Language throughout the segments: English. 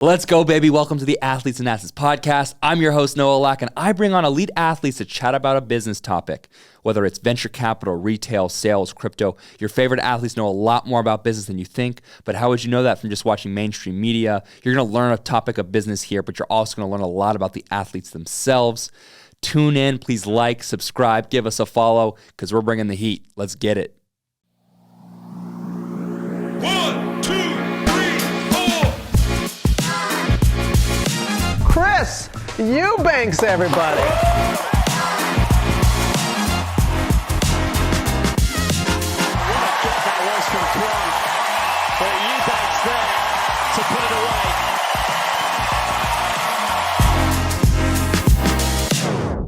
Let's go, baby. Welcome to the Athletes and Assets podcast. I'm your host, Noah Lack, and I bring on elite athletes to chat about a business topic. Whether it's venture capital, retail, sales, crypto, your favorite athletes know a lot more about business than you think. But how would you know that from just watching mainstream media? You're going to learn a topic of business here, but you're also going to learn a lot about the athletes themselves. Tune in. Please like, subscribe, give us a follow, because we're bringing the heat. Let's get it. 1, 2, 3, 4. Chris Eubanks, everybody. What a kick that was from Kwon. But Eubanks there to put it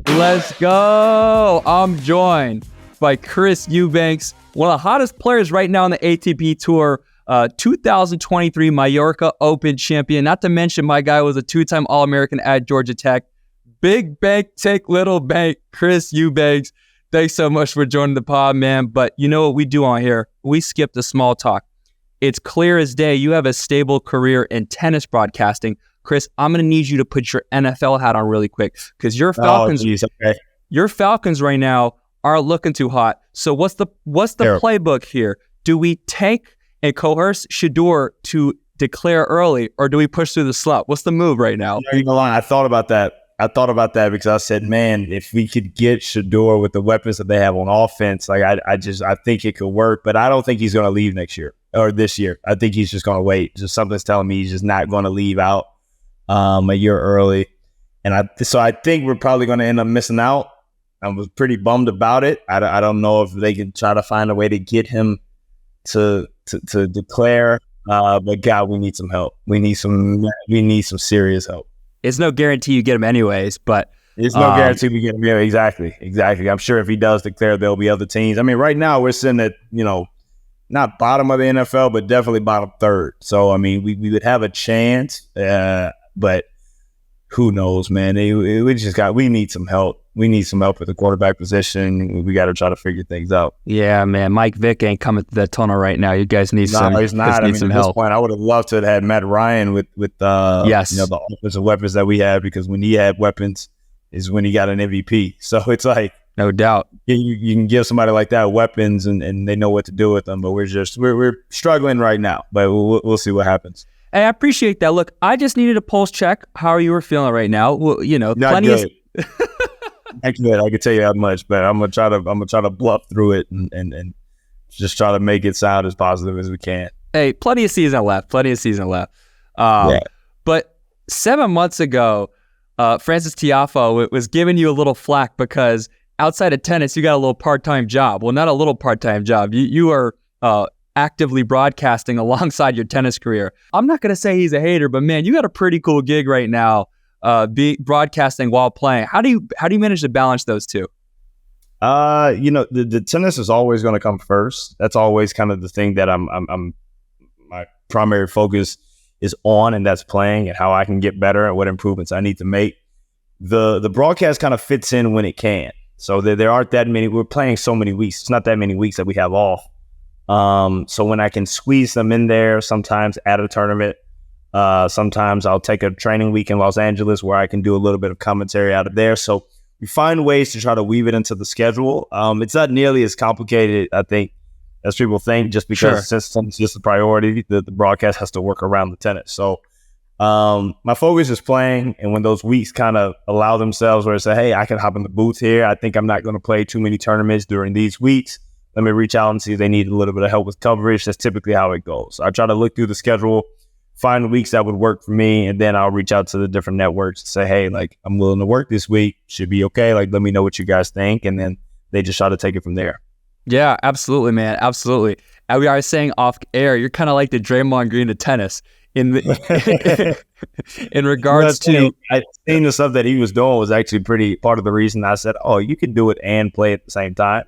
away. Let's go. I'm joined by Chris Eubanks, one of the hottest players right now on the ATP Tour, 2023 Mallorca Open champion. Not to mention, my guy was a two-time All-American at Georgia Tech. Big bank, take little bank. Chris Eubanks, thanks so much for joining the pod, man. But you know what we do on here? We skip the small talk. It's clear as day you have a stable career in tennis broadcasting. Chris, I'm going to need you to put your NFL hat on really quick because your Falcons, your Falcons right now are looking too hot. So what's the playbook here? Do we tank and coerce Shedeur to declare early, or do we push through the slump? What's the move right now? I thought about that. Because I said, man, if we could get Shedeur with the weapons that they have on offense, like I think it could work. But I don't think he's going to leave next year or this year. I think he's just going to wait. Just something's telling me he's just not going to leave out a year early. And so I think we're probably going to end up missing out. I was pretty bummed about it. I don't know if they can try to find a way to get him to declare. But God, we need some help. We need some serious help. It's no guarantee you get him anyways, but it's no guarantee we get him. Yeah, exactly. I'm sure if he does declare, there'll be other teams. I mean, right now we're sitting at, not bottom of the NFL, but definitely bottom third. So, I mean, we would have a chance, but who knows, man? We need some help. We need some help at the quarterback position. We got to try to figure things out. Yeah, man. Mike Vick ain't coming to that tunnel right now. You guys need some. He's not. At this point, I would have loved to have had Matt Ryan with the offensive weapons that we had, because when he had weapons is when he got an MVP. So it's like, no doubt, you can give somebody like that weapons and they know what to do with them. But we're struggling right now. But we'll see what happens. Hey, I appreciate that. Look, I just needed a pulse check. How you were feeling right now? Well, not plenty good. Actually, I can tell you that much, but I'm gonna try to bluff through it and just try to make it sound as positive as we can. Hey, plenty of season left. But 7 months ago, Francis Tiafoe was giving you a little flack because outside of tennis, you got a little part-time job. Well, not a little part-time job. You are actively broadcasting alongside your tennis career. I'm not gonna say he's a hater, but man, you got a pretty cool gig right now. Broadcasting while playing. How do you manage to balance those two? The tennis is always going to come first. That's always kind of the thing that I'm my primary focus is on, and that's playing and how I can get better and what improvements I need to make. The broadcast kind of fits in when it can. So there aren't that many. We're playing so many weeks. It's not that many weeks that we have off. So when I can squeeze them in there, sometimes at a tournament. Sometimes I'll take a training week in Los Angeles where I can do a little bit of commentary out of there. So we find ways to try to weave it into the schedule. It's not nearly as complicated, I think, as people think, just because since it's just a priority, the broadcast has to work around the tennis. So my focus is playing, and when those weeks kind of allow themselves where I say, hey, I can hop in the booth here. I think I'm not going to play too many tournaments during these weeks. Let me reach out and see if they need a little bit of help with coverage. That's typically how it goes. I try to look through the schedule, find weeks that would work for me, and then I'll reach out to the different networks and say, hey, like, I'm willing to work this week. Should be okay. Like, let me know what you guys think. And then they just try to take it from there. Yeah, absolutely, man. Absolutely. And we are saying off air, you're kind of like the Draymond Green of tennis in regards to. I seen the stuff that he was doing was actually pretty part of the reason I said, oh, you can do it and play at the same time.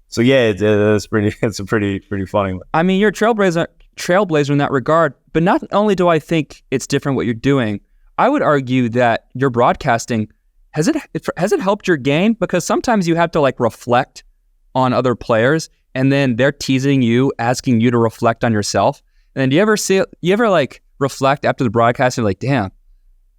So yeah, it's a pretty funny one. I mean, you're a trailblazer in that regard, but not only do I think it's different what you're doing, I would argue that your broadcasting has it helped your game, because sometimes you have to like reflect on other players and then they're teasing you, asking you to reflect on yourself. And then do you ever like reflect after the broadcast and like, damn,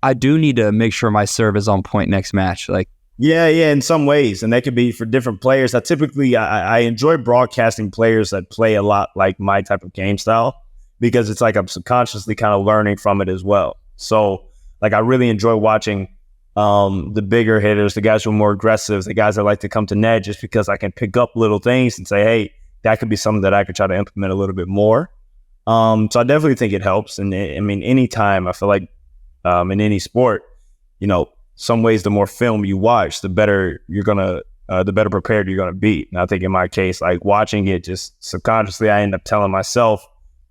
I do need to make sure my serve is on point next match? Like, yeah, in some ways, and that could be for different players. I enjoy broadcasting players that play a lot like my type of game style, because it's like I'm subconsciously kind of learning from it as well. So like I really enjoy watching the bigger hitters, the guys who are more aggressive, the guys that like to come to net, just because I can pick up little things and say, hey, that could be something that I could try to implement a little bit more. So I definitely think it helps. And I mean, anytime I feel like in any sport, some ways the more film you watch, the better the better prepared you're gonna be. And I think in my case, like watching it, just subconsciously, I end up telling myself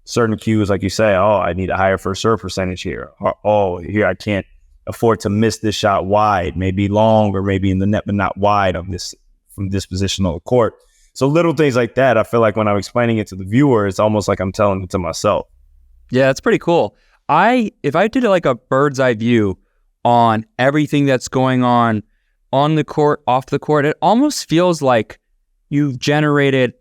certain cues, like you say, oh, I need a higher first serve percentage here. Or, oh, here I can't afford to miss this shot wide, maybe long or maybe in the net, but not wide from this position on the court. So little things like that, I feel like when I'm explaining it to the viewer, it's almost like I'm telling it to myself. Yeah, it's pretty cool. If I did like a bird's eye view on everything that's going on the court, off the court, it almost feels like you've generated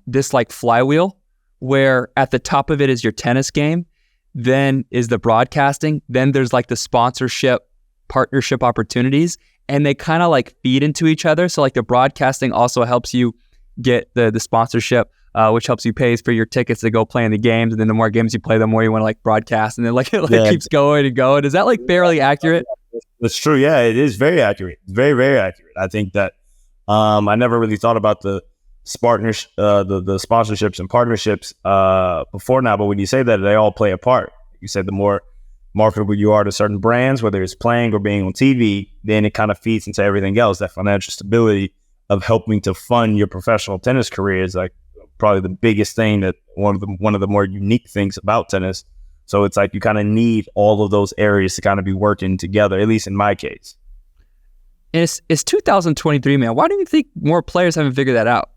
this like flywheel where at the top of it is your tennis game, then is the broadcasting, then there's like the sponsorship, partnership opportunities, and they kind of like feed into each other. So like the broadcasting also helps you get the sponsorship, which helps you pay for your tickets to go play in the games. And then the more games you play, the more you want to like broadcast. And then like it keeps going and going. Is that like fairly accurate? That's true. Yeah, it is very accurate. It's very, very accurate. I think that I never really thought about the sponsorships and partnerships before now. But when you say that, they all play a part. You said the more marketable you are to certain brands, whether it's playing or being on TV, then it kind of feeds into everything else. That financial stability of helping to fund your professional tennis career is like probably the biggest thing, that one of the more unique things about tennis. So it's like you kind of need all of those areas to kind of be working together, at least in my case. And it's 2023, man. Why do you think more players haven't figured that out?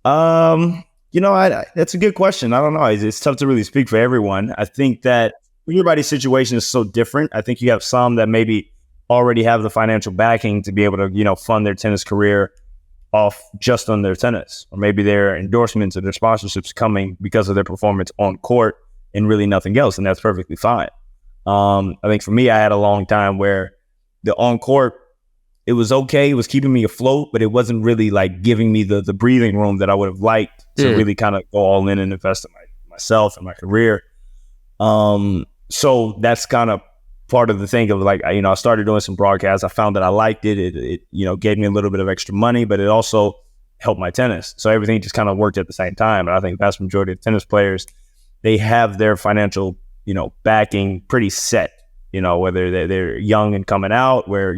That's a good question. I don't know. It's tough to really speak for everyone. I think that everybody's situation is so different. I think you have some that maybe already have the financial backing to be able to, fund their tennis career off just on their tennis, or maybe their endorsements or their sponsorships coming because of their performance on court and really nothing else. And that's perfectly fine. I think for me, I had a long time where the on court, it was okay. It was keeping me afloat, but it wasn't really like giving me the breathing room that I would have liked to really kind of go all in and invest in myself and my career. So that's kind of part of the thing of like, I started doing some broadcasts. I found that I liked it. It gave me a little bit of extra money, but it also helped my tennis. So everything just kind of worked at the same time. And I think the vast majority of tennis players, they have their financial, backing pretty set, whether they're young and coming out, where,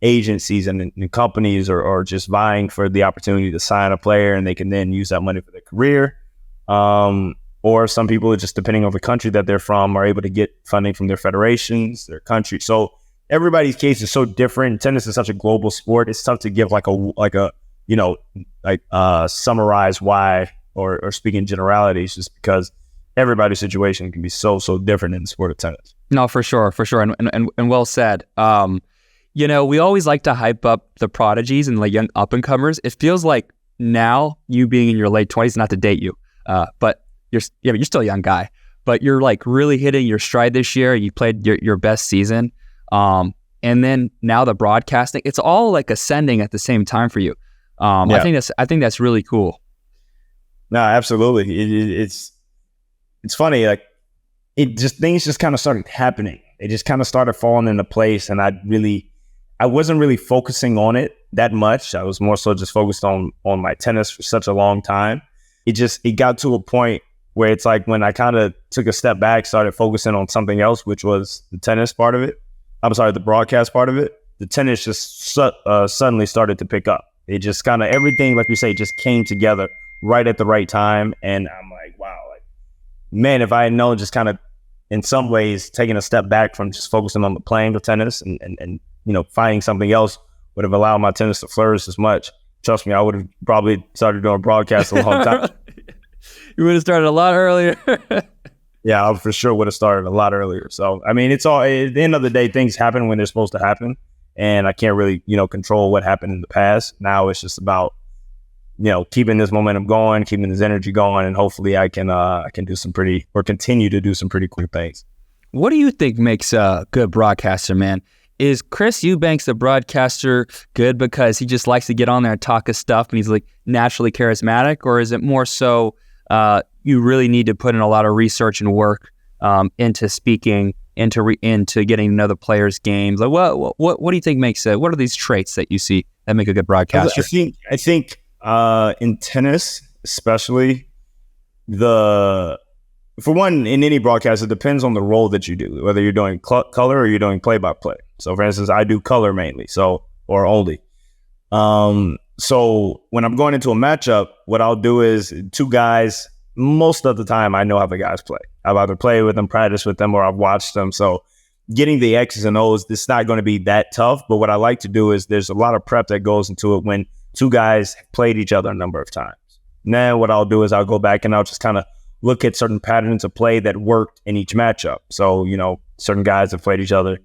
agencies and companies are just vying for the opportunity to sign a player, and they can then use that money for their career. Or some people are just, depending on the country that they're from, are able to get funding from their federations, their country. So everybody's case is so different. Tennis is such a global sport. It's tough to give summarize why or speak in generalities, just because everybody's situation can be so different in the sport of tennis. No, for sure, and well said. We always like to hype up the prodigies and like young up and comers. It feels like now, you being in your late 20s, not to date you, but you're still a young guy, but you're like really hitting your stride this year. You played your best season. And then now the broadcasting, it's all like ascending at the same time for you. I think that's really cool. No, absolutely. It's funny. Like things just kind of started happening. It just kind of started falling into place. And I wasn't really focusing on it that much. I was more so just focused on my tennis for such a long time. It got to a point where it's like when I kind of took a step back, started focusing on something else, which was the tennis part of it. The broadcast part of it. The tennis just suddenly started to pick up. It just kind of, everything, like we say, just came together right at the right time. And I'm like, wow, man, if I had known, just kind of in some ways taking a step back from just focusing on the playing of tennis and finding something else would have allowed my tennis to flourish as much. Trust me, I would have probably started doing broadcasts a long time. You would have started a lot earlier. Yeah, I for sure would have started a lot earlier. So, I mean, it's all, at the end of the day, things happen when they're supposed to happen. And I can't really, control what happened in the past. Now it's just about, keeping this momentum going, keeping this energy going, and hopefully I can continue to do some pretty cool things. What do you think makes a good broadcaster, man? Is Chris Eubanks, the broadcaster, good because he just likes to get on there and talk his stuff and he's like naturally charismatic? Or is it more so you really need to put in a lot of research and work into speaking, into getting to know the players' games? Like what do you think makes it? What are these traits that you see that make a good broadcaster? I think in tennis, especially, for one, in any broadcast, it depends on the role that you do, whether you're doing color or you're doing play-by-play. So, for instance, I do color mainly, or only. So when I'm going into a matchup, what I'll do is two guys. Most of the time, I know how the guys play. I've either played with them, practiced with them, or I've watched them. So getting the X's and O's, it's not going to be that tough. But what I like to do is there's a lot of prep that goes into it when two guys played each other a number of times. Now what I'll do is I'll go back and I'll just kind of look at certain patterns of play that worked in each matchup. So, certain guys have played each other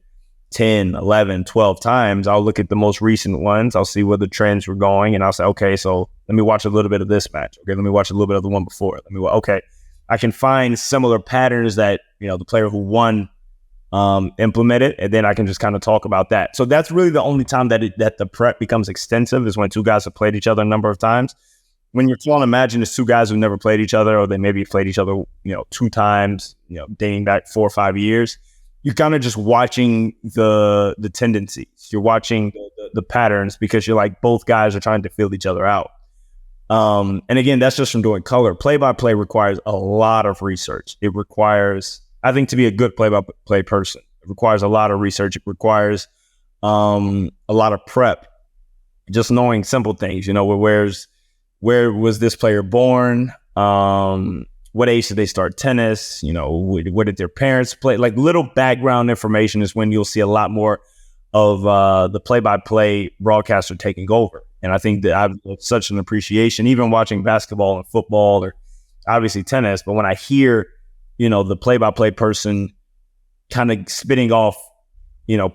10, 11, 12 times. I'll look at the most recent ones. I'll see where the trends were going. And I'll say, okay, so let me watch a little bit of this match. Okay, let me watch a little bit of the one before. Okay, I can find similar patterns that, the player who won implemented, and then I can just kind of talk about that. So that's really the only time that the prep becomes extensive is when two guys have played each other a number of times. When you're trying to imagine it's two guys who've never played each other, or they maybe played each other, 2 times, dating back 4 or 5 years, you're kind of just watching the tendencies. You're watching the patterns because you're like, both guys are trying to feel each other out. And again, that's just from doing color. Play-by-play requires a lot of research. It requires, I think, to be a good play-by-play person, it requires a lot of research. It requires a lot of prep. Just knowing simple things, where was this player born? What age did they start tennis? Where did their parents play? Like little background information is when you'll see a lot more of the play-by-play broadcaster taking over. And I think that I've such an appreciation, even watching basketball and football or obviously tennis. But when I hear, the play-by-play person kind of spitting off,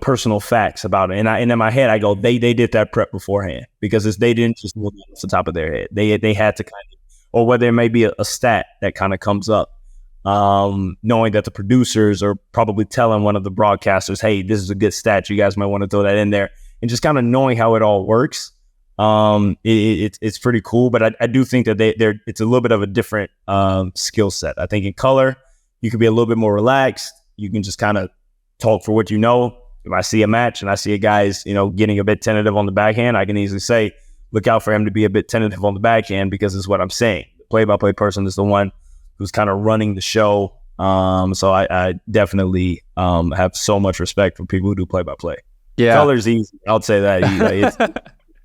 personal facts about it. And in my head, I go, they did that prep beforehand because they didn't just move off the top of their head. They had to kind of, or whether there may be a stat that kind of comes up, knowing that the producers are probably telling one of the broadcasters, hey, this is a good stat. You guys might want to throw that in there. And just kind of knowing how it all works. It's pretty cool. But I do think that it's a little bit of a different skill set. I think in color, you can be a little bit more relaxed. You can just kind of talk for what you know. If I see a match and I see a guy's, getting a bit tentative on the backhand, I can easily say, look out for him to be a bit tentative on the backhand because it's what I'm saying. The play-by-play person is the one who's kind of running the show. So I definitely have so much respect for people who do play-by-play. Yeah. Color's easy. I'll say that. It's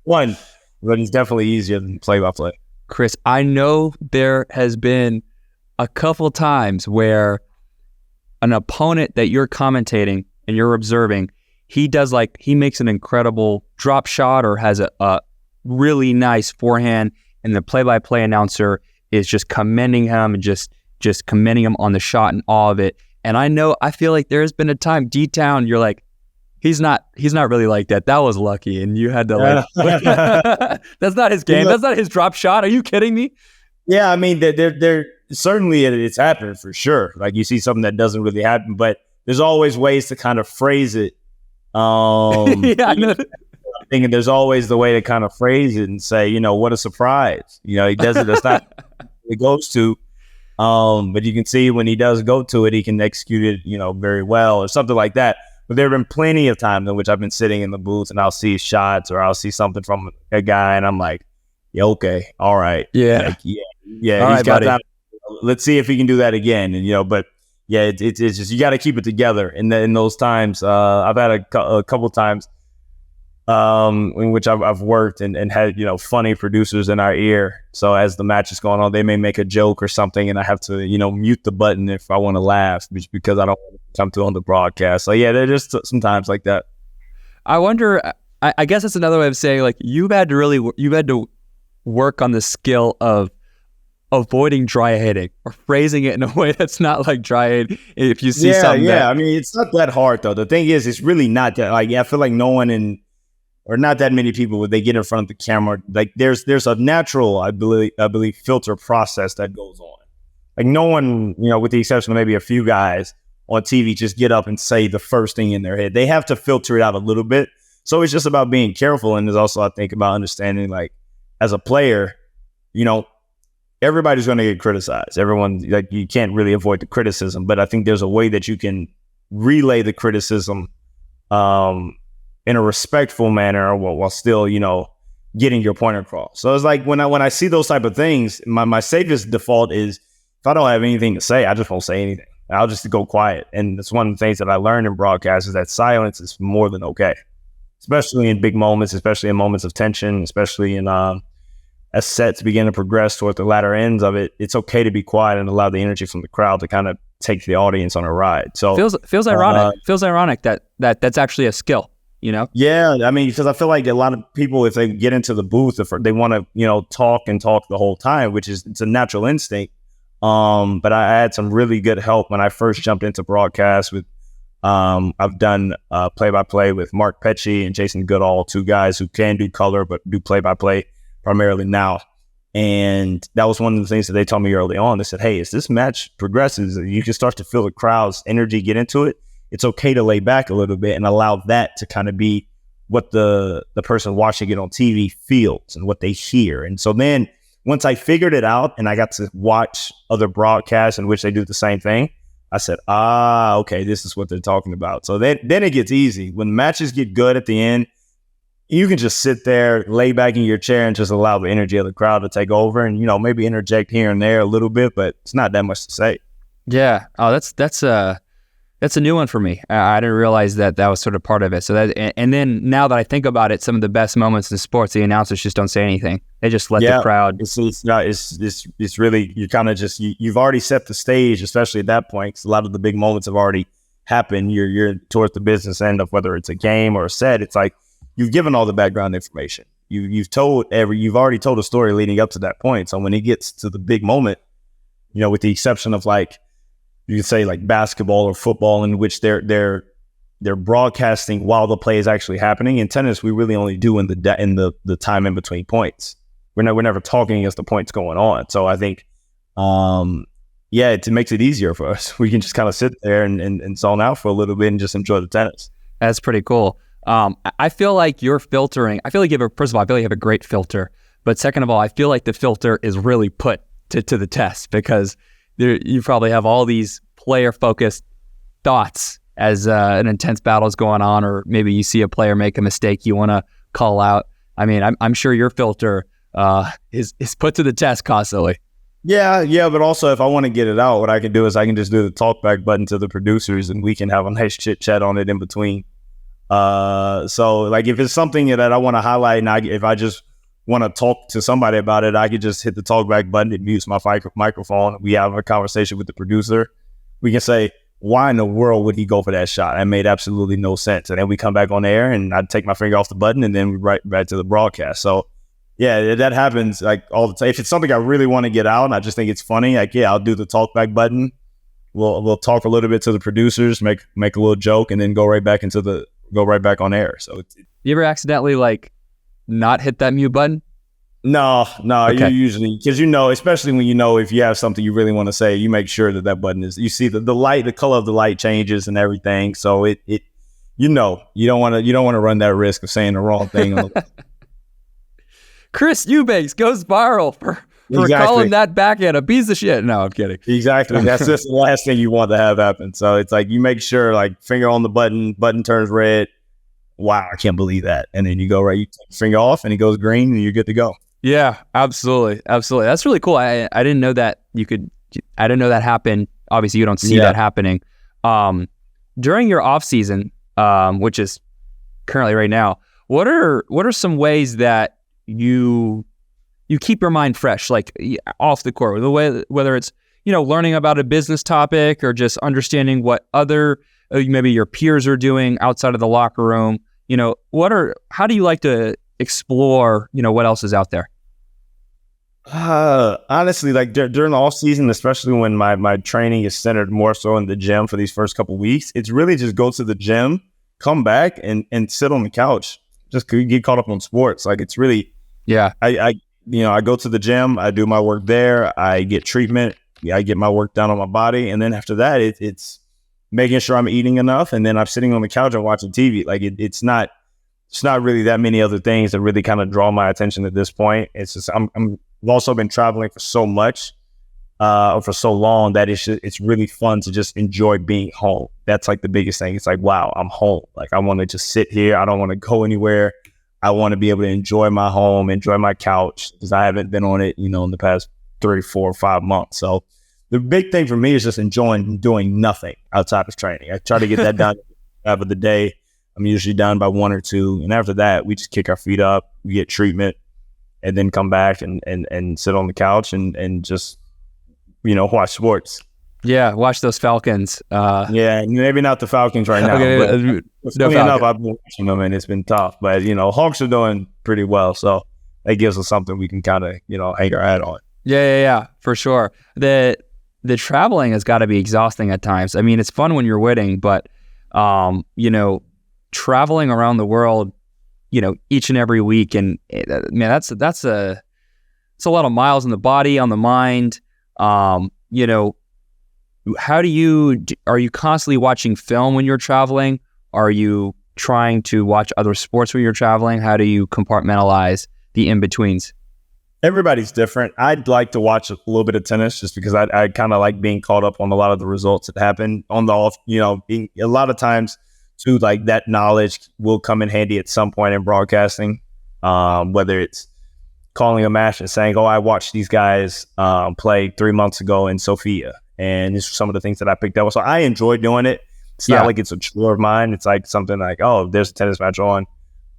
one, but it's definitely easier than play-by-play. Chris, I know there has been a couple times where an opponent that you're commentating and you're observing, he makes an incredible drop shot or has a really nice forehand, and the play-by-play announcer is just commending him and just commending him on the shot and all of it. And I feel like there has been a time deep down you're like, he's not really like that. That was lucky, and you had to that's not his game. That's not his drop shot. Are you kidding me? Yeah, I mean, they're certainly it's happened for sure. Like you see something that doesn't really happen, but there's always ways to kind of phrase it. Yeah, I know. I'm thinking there's always the way to kind of phrase it and say, what a surprise. He does it. That's not what he goes to. But you can see when he does go to it, he can execute it, very well or something like that. But there have been plenty of times in which I've been sitting in the booth and I'll see shots or I'll see something from a guy and I'm like, yeah, okay, all right. Yeah. Like, yeah. All He's right, got buddy. that. Let's see if he can do that again. And, but yeah, it's just, you got to keep it together in those times. I've had a couple times in which I've worked and had, funny producers in our ear. So as the match is going on, they may make a joke or something and I have to, mute the button if I want to laugh because I don't want to come to on the broadcast. So yeah, they're just some times like that. I wonder, I guess that's another way of saying like you've had to work on the skill of avoiding dry hitting or phrasing it in a way that's not like dry hitting. If you see something. Yeah. I mean, it's not that hard though. The thing is, it's really not that. Like, I feel like no one in or not that many people when they get in front of the camera. Like there's a natural, I believe filter process that goes on. Like no one, with the exception of maybe a few guys on TV, just get up and say the first thing in their head. They have to filter it out a little bit. So it's just about being careful. And there's also, I think, about understanding, like, as a player, everybody's going to get criticized. Everyone, like, you can't really avoid the criticism, but I think there's a way that you can relay the criticism in a respectful manner while still, getting your point across. So it's like when I see those type of things, my safest default is, if I don't have anything to say, I just won't say anything. I'll just go quiet. And it's one of the things that I learned in broadcast is that silence is more than okay, especially in big moments, especially in moments of tension, especially in as sets begin to progress toward the latter ends of it. It's okay to be quiet and allow the energy from the crowd to kind of take the audience on a ride. So feels ironic. Feels ironic that that's actually a skill. Yeah, I mean, because I feel like a lot of people, if they get into the booth, if they want to, talk the whole time, which is, it's a natural instinct. But I had some really good help when I first jumped into broadcast with, I've done play-by-play with Mark Petchy and Jason Goodall, two guys who can do color, but do play-by-play primarily now. And that was one of the things that they told me early on. They said, hey, as this match progresses, you can start to feel the crowd's energy get into it. It's okay to lay back a little bit and allow that to kind of be what the person watching it on TV feels and what they hear. And so then once I figured it out and I got to watch other broadcasts in which they do the same thing, I said, okay, this is what they're talking about. So then it gets easy. When matches get good at the end, you can just sit there, lay back in your chair and just allow the energy of the crowd to take over and, maybe interject here and there a little bit, but it's not that much to say. Yeah. Oh, that's a new one for me. I didn't realize that was sort of part of it. So and then now that I think about it, some of the best moments in sports, the announcers just don't say anything. They just let the crowd. It's really, you kind of just, you've already set the stage, especially at that point, because a lot of the big moments have already happened. You're towards the business end of whether it's a game or a set. It's like, you've given all the background information. You've already told a story leading up to that point. So when it gets to the big moment, with the exception of like, you could say like basketball or football, in which they're broadcasting while the play is actually happening. In tennis, we really only do in the time in between points. We're never talking as the point's going on. So I think, it makes it easier for us. We can just kind of sit there and zone out for a little bit and just enjoy the tennis. That's pretty cool. I feel like you're filtering. I feel like first of all, I feel like you have a great filter. But second of all, I feel like the filter is really put to the test because you probably have all these player-focused thoughts as an intense battle is going on, or maybe you see a player make a mistake you want to call out. I mean, I'm sure your filter is put to the test constantly. Yeah, but also if I want to get it out, what I can do is I can just do the talkback button to the producers, and we can have a nice chit-chat on it in between. So, like, if it's something that I want to highlight, and if I just want to talk to somebody about it, I could just hit the talkback button. It mutes my microphone. We have a conversation with the producer. We can say, why in the world would he go for that shot? That made absolutely no sense. And then we come back on air and I'd take my finger off the button and then we right back to the broadcast. So yeah, that happens like all the time. If it's something I really want to get out and I just think it's funny, like, yeah, I'll do the talkback button. We'll talk a little bit to the producers, make a little joke, and then go right back on air. So you ever accidentally like not hit that mute button? No, Okay. You usually, because especially when if you have something you really want to say, you make sure that button is, you see the light, the color of the light changes and everything. So you don't want to run that risk of saying the wrong thing. Chris Eubanks goes viral for calling that backhand a piece of shit. No, I'm kidding. Exactly. That's just the last thing you want to have happen. So it's like you make sure, like, finger on the button turns red. Wow, I can't believe that. And then you go right, you take your finger off and it goes green and you're good to go. Yeah, absolutely. That's really cool. I didn't know that I didn't know that happened. Obviously, you don't see that happening. During your off season, which is currently right now, what are some ways that you keep your mind fresh, like off the court, whether it's learning about a business topic or just understanding what other maybe your peers are doing outside of the locker room? How do you like to explore what else is out there? Honestly, like during the off season, especially when my training is centered more so in the gym for these first couple weeks, it's really just go to the gym, come back and sit on the couch, just get caught up on sports. Like it's really, Yeah. I go to the gym, I do my work there, I get treatment, I get my work done on my body, and then after that, it's making sure I'm eating enough, and then I'm sitting on the couch and watching TV. Like it's not really that many other things that really kind of draw my attention at this point. It's just I've also been traveling for so much, for so long that it's really fun to just enjoy being home. That's like the biggest thing. It's like, wow, I'm home. Like I want to just sit here. I don't want to go anywhere. I want to be able to enjoy my home, enjoy my couch, because I haven't been on it, in the past 3, 4, 5 months. So the big thing for me is just enjoying doing nothing outside of training. I try to get that done of the day. I'm usually done by 1 or 2. And after that, we just kick our feet up, we get treatment, and then come back and sit on the couch and just, watch sports. Yeah, watch those Falcons. Yeah, maybe not the Falcons right now. Okay, but funny enough, I've been watching them, and it's been tough. But, Hawks are doing pretty well. So that gives us something we can kind of, hang our hat on. Yeah, for sure. The traveling has got to be exhausting at times. I mean, it's fun when you're winning, but, traveling around the world, each and every week. And, man, that's a lot of miles in the body, on the mind. Are you constantly watching film when you're traveling? Are you trying to watch other sports when you're traveling? How do you compartmentalize the in-betweens? Everybody's different. I'd like to watch a little bit of tennis just because I kind of like being caught up on a lot of the results that happen on the off, a lot of times too, like that knowledge will come in handy at some point in broadcasting, whether it's calling a match and saying, I watched these guys play 3 months ago in Sofia. And these are some of the things that I picked up. So I enjoy doing it. It's not like it's a chore of mine. It's like something like, there's a tennis match on,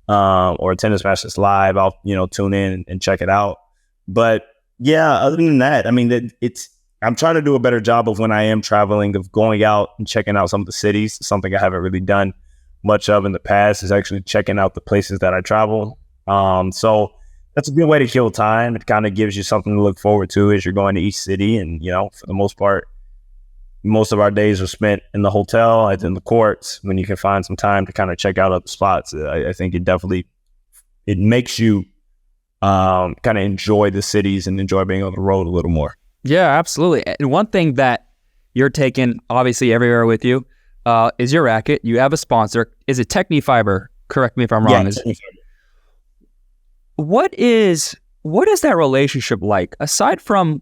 or a tennis match that's live. I'll, tune in and check it out. But yeah, other than that, I mean, I'm trying to do a better job of when I am traveling, of going out and checking out some of the cities. Something I haven't really done much of in the past is actually checking out the places that I travel. So that's a good way to kill time. It kind of gives you something to look forward to as you're going to each city. And, for the most part, most of our days are spent in the hotel, in the courts, when you can find some time to kind of check out other spots. I think it makes you kind of enjoy the cities and enjoy being on the road a little more. Yeah, absolutely. And one thing that you're taking obviously everywhere with you is your racket. You have a sponsor. Is it Technifiber? Correct me if I'm wrong. Yeah, What is that relationship like? Aside from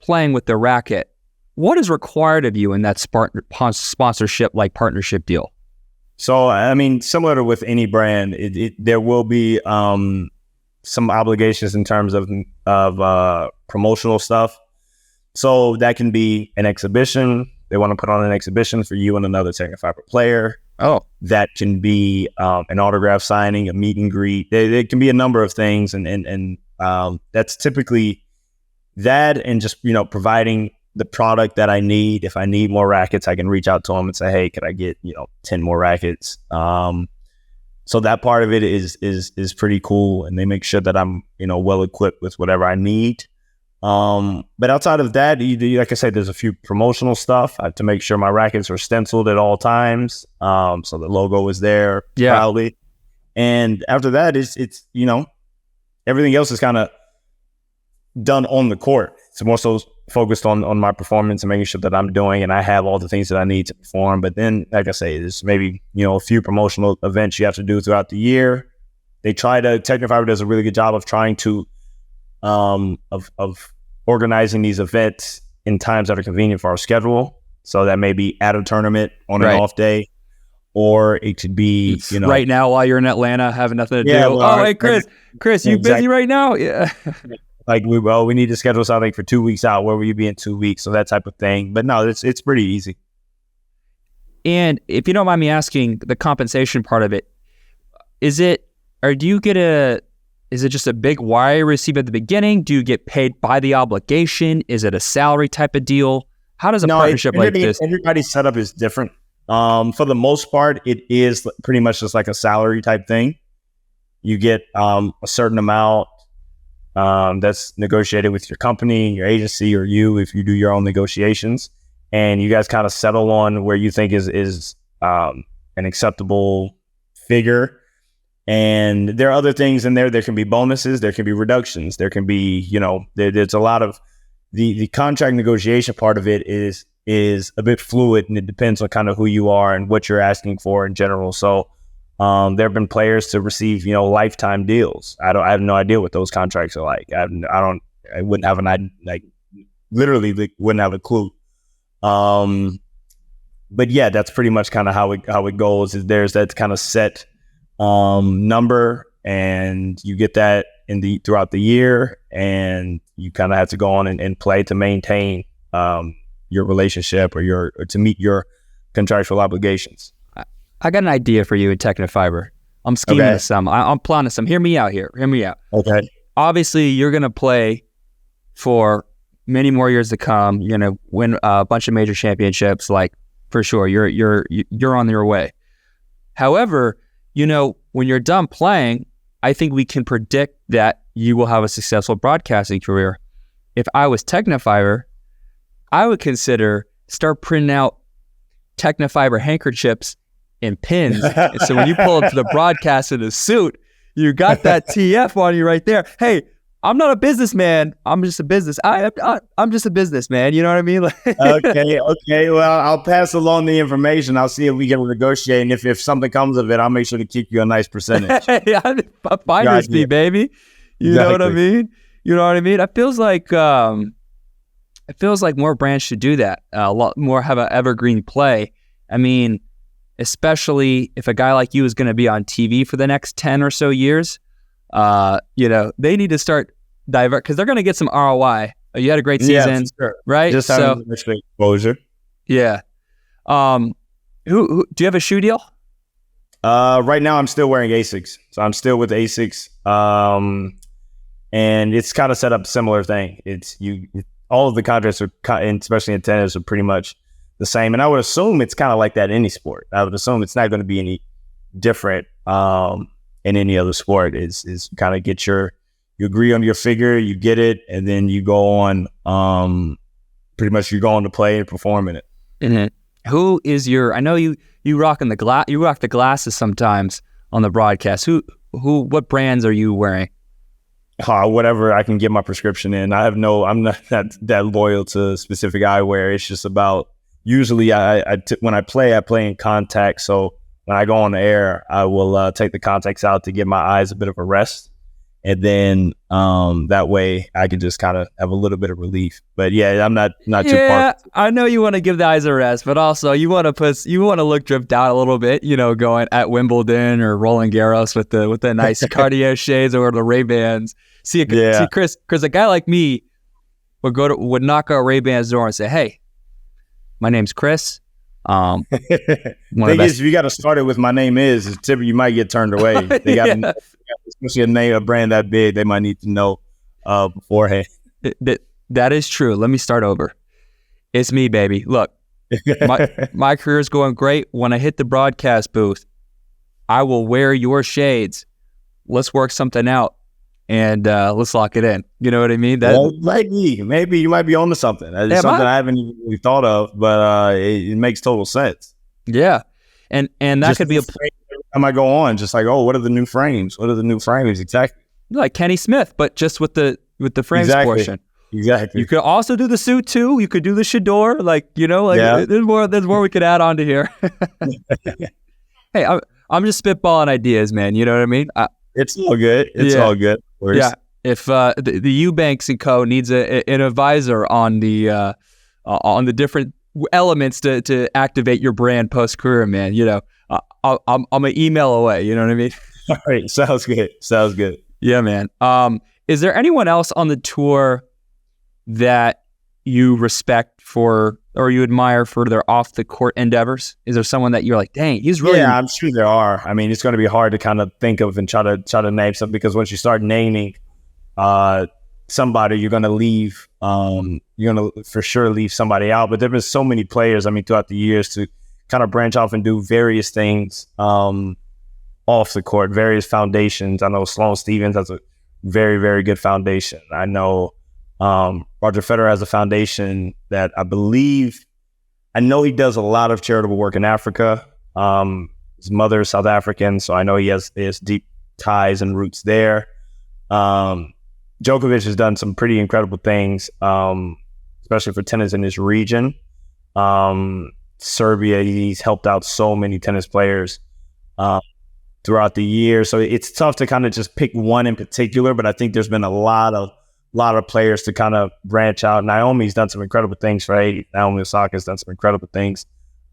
playing with the racket, what is required of you in that sponsorship, like partnership deal? So, I mean, similar to with any brand, there will be some obligations in terms of promotional stuff. So that can be an exhibition. They want to put on an exhibition for you and another Technifiber player. Oh, that can be an autograph signing, a meet and greet. There can be a number of things, and that's typically that, and just providing the product that I need. If I need more rackets, I can reach out to them and say, "Hey, could I get 10 more rackets?" So that part of it is pretty cool, and they make sure that I'm well equipped with whatever I need. But outside of that, like I said, there's a few promotional stuff. I have to make sure my rackets are stenciled at all times, so the logo is there proudly. And after that, it's everything else is kind of done on the court. It's more so focused on my performance and making sure that I'm doing and I have all the things that I need to perform. But then, like I say, there's maybe a few promotional events you have to do throughout the year. Technifiber does a really good job of trying to of organizing these events in times that are convenient for our schedule. So that may be at a tournament on an off day, or it could be, right now while you're in Atlanta having nothing to do. Well, hey, Chris, you busy right now? Yeah. Like we need to schedule something for 2 weeks out. Where will you be in 2 weeks? So that type of thing. But no, it's pretty easy. And if you don't mind me asking, the compensation part of it, is it just a big wire receipt at the beginning? Do you get paid by the obligation? Is it a salary type of deal? How does a partnership like this? Everybody's setup is different. For the most part, it is pretty much just like a salary type thing. You get a certain amount that's negotiated with your company, your agency, or you if you do your own negotiations, and you guys kind of settle on where you think is an acceptable figure. And there are other things in there. There can be bonuses. There can be reductions. There can be, there's a lot of the contract negotiation part of it is a bit fluid, and it depends on kind of who you are and what you're asking for in general. So there have been players to receive, lifetime deals. I have no idea what those contracts are like. I wouldn't have literally wouldn't have a clue. But yeah, that's pretty much kind of how it goes. Is there's that kind of set number, and you get that throughout the year, and you kind of have to go on and play to maintain your relationship or to meet your contractual obligations. I got an idea for you in Technofiber. I'm scheming some. I'm planning some. Hear me out here. Hear me out. Okay. Obviously, you're going to play for many more years to come. You're going to win a bunch of major championships, like for sure. You're on your way. However, when you're done playing, I think we can predict that you will have a successful broadcasting career. If I was Technofiber, I would consider start printing out Technofiber handkerchiefs and pins. And so when you pull up to the broadcast in a suit, you got that TF on you right there. Hey, I'm not a businessman. I'm just a business. I'm just a businessman. You know what I mean? Okay. Well, I'll pass along the information. I'll see if we can negotiate. And if something comes of it, I'll make sure to keep you a nice percentage. Finder's fee, baby. You know what I mean? You know what I mean? It feels like more brands should do that. A lot more have an evergreen play. I mean, especially if a guy like you is going to be on TV for the next 10 or so years, they need to start divert because they're going to get some ROI. You had a great season, right? Just having exposure. Yeah. Who do you have a shoe deal? Right now I'm still wearing Asics. So I'm still with Asics. And it's kind of set up a similar thing. All of the contracts are, especially in tennis, are pretty much the same. And I would assume it's kind of like that in any sport. I would assume it's not going to be any different in any other sport. Is kind of you agree on your figure, you get it, and then you go on. Pretty much you go on to play and perform in it. Mm-hmm. Who is I know you rock the glasses sometimes on the broadcast. What brands are you wearing? Whatever I can get my prescription in. I'm not that loyal to specific eyewear. It's just about, usually when I play in contacts. So when I go on the air, I will take the contacts out to give my eyes a bit of a rest. And then that way I can just kind of have a little bit of relief. But yeah, I'm not too parked. Yeah, I know you want to give the eyes a rest, but also you want to look dripped out a little bit, going at Wimbledon or Roland Garros with the nice Cartier shades or the Ray-Bans. See, Chris, a guy like me would knock our Ray-Bans door and say, "Hey, my name's Chris." Thing is, if you got to start it with "my name is," typically you might get turned away. They got especially a brand that big, they might need to know beforehand. That is true. Let me start over. It's me, baby. Look, my career is going great. When I hit the broadcast booth, I will wear your shades. Let's work something out, and let's lock it in. You know what I mean? Maybe you might be onto something. That's something I haven't even really thought of, but it makes total sense. Yeah, and that just could be a. I might go on just like, what are the new frames? What are the new frames exactly? Like Kenny Smith, but just with the frames portion. Exactly. You could also do the suit too. You could do the Shador, there's more we could add on to here. Hey, I'm just spitballing ideas, man. You know what I mean? It's all good. All good. Yeah. If the Eubanks and Co. needs an advisor on the different elements to activate your brand post career, man, I'm an email away. You know what I mean? All right. Sounds good. Yeah, man. Is there anyone else on the tour that you respect for or you admire for their off the court endeavors? Is there someone that you're like, dang, he's really? Yeah, I'm sure there are. I mean, it's going to be hard to kind of think of and try to name something, because once you start naming somebody, you're going to leave. You're going to for sure leave somebody out. But there've been so many players, throughout the years to kind of branch off and do various things off the court, various foundations. I know Sloane Stephens has a very, very good foundation. I know Roger Federer has a foundation that I know he does a lot of charitable work in Africa. His mother is South African, so I know he has deep ties and roots there. Djokovic has done some pretty incredible things, especially for tennis in this region. Serbia, he's helped out so many tennis players throughout the year. So it's tough to kind of just pick one in particular, but I think there's been a lot of players to kind of branch out. Naomi's done some incredible things, right? Naomi Osaka's done some incredible things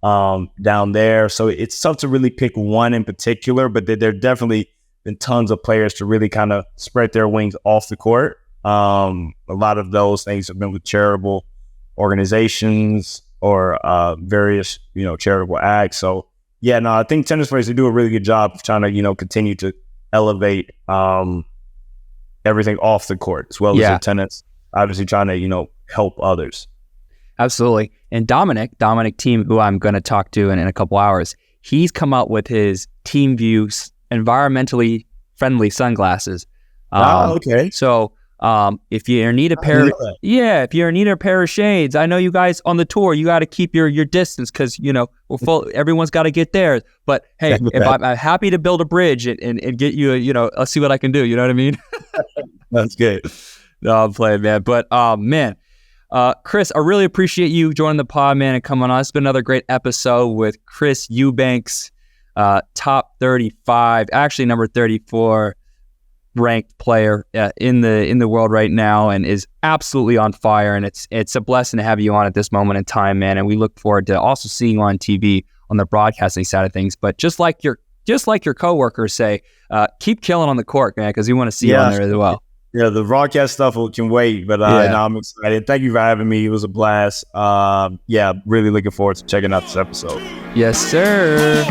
down there. So it's tough to really pick one in particular, but there definitely been tons of players to really kind of spread their wings off the court. A lot of those things have been with charitable organizations or various, charitable acts. So yeah, no, I think tennis players, they do a really good job of trying to, continue to elevate everything off the court as well as the tennis, obviously trying to, help others. Absolutely. And Dominic Thiem, who I'm going to talk to in a couple hours, he's come out with his Team View environmentally friendly sunglasses. Okay. So if you're in need of if you're in need of a pair of shades, I know you guys on the tour, you got to keep your distance because we're full. Everyone's got to get theirs. But hey, if I'm happy to build a bridge and get you, I'll see what I can do. You know what I mean? That's good. No, I'm playing, man. But man, Chris, I really appreciate you joining the pod, man, and coming on. It's been another great episode with Chris Eubanks, top 35, actually number 34 ranked player in the world right now, and is absolutely on fire. And it's a blessing to have you on at this moment in time, man. And we look forward to also seeing you on TV on the broadcasting side of things. But just like your coworkers say, keep killing on the court, man, because we want to see you on there as well. Yeah, the broadcast stuff can wait, but no, I'm excited. Thank you for having me. It was a blast. Really looking forward to checking out this episode. Yes, sir.